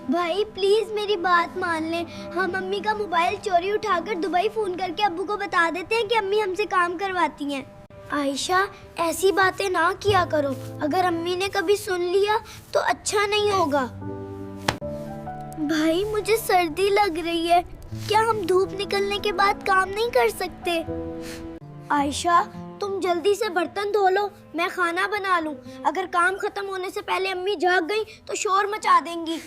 भाई प्लीज मेरी बात मान लें, हम अम्मी का मोबाइल चोरी उठाकर दुबई फोन करके अब्बू को बता देते हैं कि अम्मी हमसे काम करवाती हैं। आयशा ऐसी बातें ना किया करो, अगर अम्मी ने कभी सुन लिया तो अच्छा नहीं होगा। भाई मुझे सर्दी लग रही है, क्या हम धूप निकलने के बाद काम नहीं कर सकते? आयशा तुम जल्दी से बर्तन धो लो, मैं खाना बना लूं। अगर काम खत्म होने से पहले अम्मी जाग गई तो शोर मचा देंगी।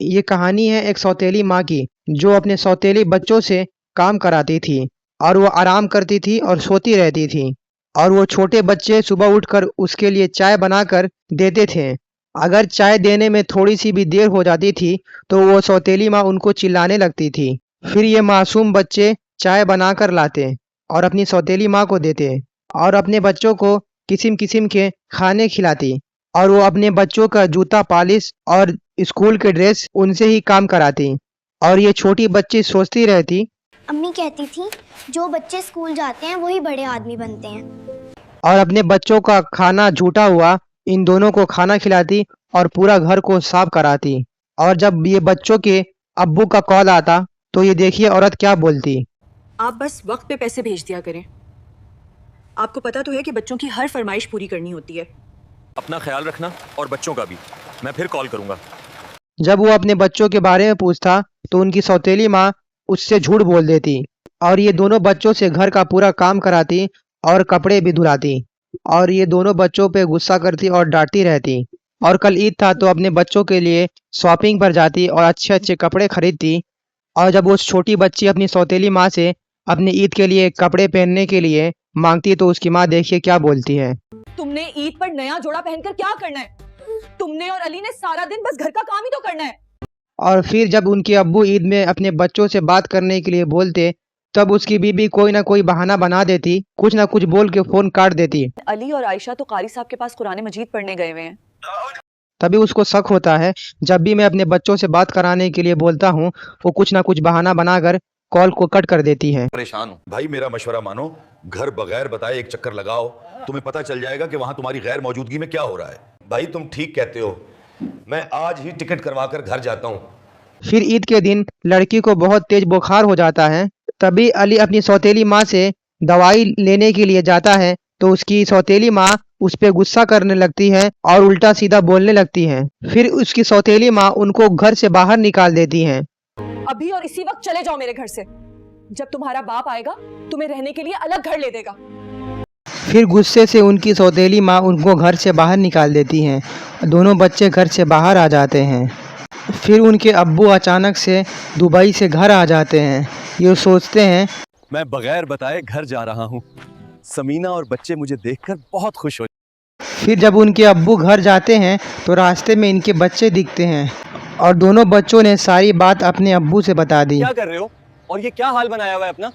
ये कहानी है एक सौतेली माँ की, जो अपने सौतेली बच्चों से काम कराती थी और वो आराम करती थी और सोती रहती थी। और वो छोटे बच्चे सुबह उठकर उसके लिए चाय बनाकर देते थे। अगर चाय देने में थोड़ी सी भी देर हो जाती थी तो वो सौतेली माँ उनको चिल्लाने लगती थी। फिर ये मासूम बच्चे चाय बनाकर लाते और अपनी सौतेली माँ को देते और अपने बच्चों को किस्म किस्म के खाने खिलाती। और वो अपने बच्चों का जूता पॉलिश और स्कूल के ड्रेस उनसे ही काम कराती। और ये छोटी बच्ची सोचती रहती। अम्मी कहती थी जो बच्चे स्कूल जाते हैं वही बड़े आदमी बनते हैं। और अपने बच्चों का खाना झूठा हुआ इन दोनों को खाना खिलाती और पूरा घर को साफ कराती। और जब ये बच्चों के अब्बू का कॉल आता तो ये देखिए औरत क्या बोलती। आप बस वक्त पे पैसे भेज दिया करें। आपको पता तो है कि बच्चों की हर फरमाइश पूरी करनी होती है। अपना ख्याल रखना और बच्चों का भी। मैं फिर कॉल करूंगा। जब वो अपने बच्चों के बारे में पूछता तो उनकी सौतेली माँ उससे झूठ बोल देती और ये दोनों बच्चों से घर का पूरा काम कराती और कपड़े भी धुलाती। और ये दोनों बच्चों पे गुस्सा करती और डांटती रहती। और कल ईद था तो अपने बच्चों के लिए शॉपिंग पर जाती और अच्छे अच्छे कपड़े खरीदती। और जब वो छोटी बच्ची अपनी सौतेली माँ से अपनी ईद के लिए कपड़े पहनने के लिए मांगती तो उसकी माँ देखिए क्या बोलती है। तुमने ईद पर नया जोड़ा पहनकर क्या करना है? तुमने और अली ने सारा दिन बस घर का काम ही तो करना है। और फिर जब उनके अब्बू ईद में अपने बच्चों से बात करने के लिए बोलते तब उसकी बीबी कोई ना कोई बहाना बना देती, कुछ ना कुछ बोल के फोन काट देती। अली और आयशा तो कारी साहब के पास कुरान मजीद पढ़ने गए हुए हैं। तभी उसको शक होता है, जब भी मैं अपने बच्चों से बात कराने के लिए बोलता हूँ वो कुछ ना कुछ बहाना बनाकर कॉल को कट कर देती है। परेशान हूँ भाई, मेरा मशवरा मानो, घर बगैर बताए एक चक्कर लगाओ, तुम्हें पता चल जाएगा कि वहां तुम्हारी गैर मौजूदगी में क्या हो रहा है। भाई तुम ठीक कहते हो, मैं आज ही टिकट करवा कर घर जाता हूँ। फिर ईद के दिन लड़की को बहुत तेज बुखार हो जाता है। तभी अली अपनी सौतेली माँ से दवाई लेने के लिए जाता है तो उसकी सौतेली माँ उस पे गुस्सा करने लगती है और उल्टा सीधा बोलने लगती है। फिर उसकी सौतेली माँ उनको घर से बाहर निकाल देती है। अभी और इसी वक्त चले जाओ मेरे घर से। जब तुम्हारा बाप आएगा तुम्हें रहने के लिए अलग घर ले देगा। फिर गुस्से से उनकी सौतेली माँ उनको घर से बाहर निकाल देती हैं। दोनों बच्चे घर से बाहर आ जाते हैं। फिर उनके अब्बू अचानक से दुबई से घर आ जाते हैं। ये सोचते हैं मैं बगैर बताए घर जा रहा हूँ। समीना और बच्चे मुझे देखकर बहुत खुश हो। फिर जब उनके अब्बू घर जाते हैं तो रास्ते में इनके बच्चे दिखते हैं और दोनों बच्चों ने सारी बात अपने अब्बू से बता दी। क्या कर रहे हो और ये क्या हाल बनाया हुआ है अपना?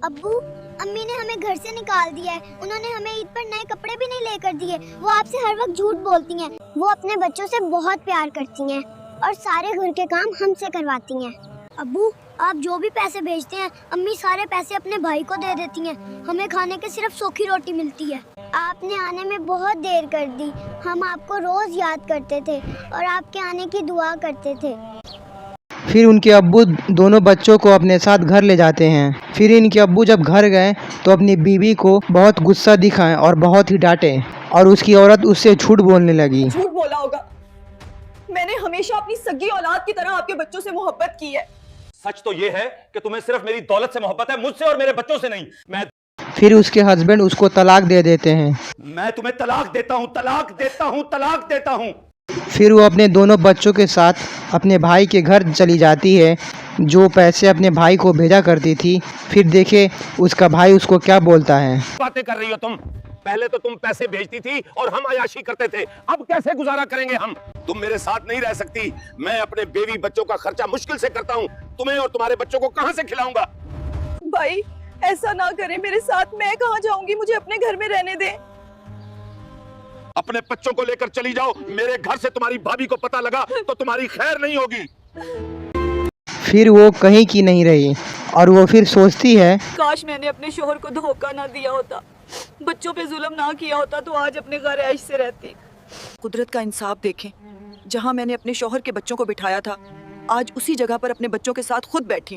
अब्बू अम्मी ने हमें घर से निकाल दिया है, उन्होंने हमें ईद पर नए कपड़े भी नहीं लेकर दिए। वो आपसे हर वक्त झूठ बोलती हैं। वो अपने बच्चों से बहुत प्यार करती हैं और सारे घर के काम हमसे करवाती हैं। अब्बू आप जो भी पैसे भेजते हैं अम्मी सारे पैसे अपने भाई को दे देती हैं। हमें खाने के सिर्फ सूखी रोटी मिलती है। आपने आने में बहुत देर कर दी, हम आपको रोज याद करते थे और आपके आने की दुआ करते थे। फिर उनके अब्बू दोनों बच्चों को अपने साथ घर ले जाते हैं। फिर इनके अब्बू जब घर गए तो अपनी बीवी को बहुत गुस्सा दिखाएं और बहुत ही डांटे और उसकी औरत उससे झूठ बोलने लगी। झूठ बोला होगा, मैंने हमेशा अपनी सगी औलाद की तरह आपके बच्चों से मोहब्बत की है। सच तो ये है कि तुम्हें सिर्फ मेरी दौलत से मोहब्बत है, मुझसे और मेरे बच्चों से नहीं। फिर उसके हस्बैंड उसको तलाक दे देते हैं। मैं तुम्हें तलाक देता हूँ, तलाक देता हूँ, तलाक देता हूँ। फिर वो अपने दोनों बच्चों के साथ अपने भाई के घर चली जाती है, जो पैसे अपने भाई को भेजा करती थी। फिर देखे उसका भाई उसको क्या बोलता है। बातें कर रही हो तुम? पहले तो तुम पैसे भेजती थी और हम अयाशी करते थे, अब कैसे गुजारा करेंगे हम? तुम मेरे साथ नहीं रह सकती। मैं अपने बेवी बच्चों का खर्चा मुश्किल से करता हूँ, तुम्हें और तुम्हारे बच्चों को कहां से खिलाऊंगा? भाई ऐसा ना करें मेरे साथ, मैं कहाँ जाऊंगी, मुझे अपने घर में रहने दें। अपने बच्चों को लेकर चली जाओ। मेरे घर से तुम्हारी भाभी को पता लगा तो तुम्हारी खैर नहीं होगी। फिर वो कहीं की नहीं रही और वो फिर सोचती है, काश मैंने अपने शोहर को धोखा ना दिया होता, बच्चों पे जुल्म ना किया होता तो आज अपने घर ऐश से रहती। कुदरत का इंसाफ देखें, जहाँ मैंने अपने शोहर के बच्चों को बिठाया था आज उसी जगह पर अपने बच्चों के साथ खुद बैठी हूँ।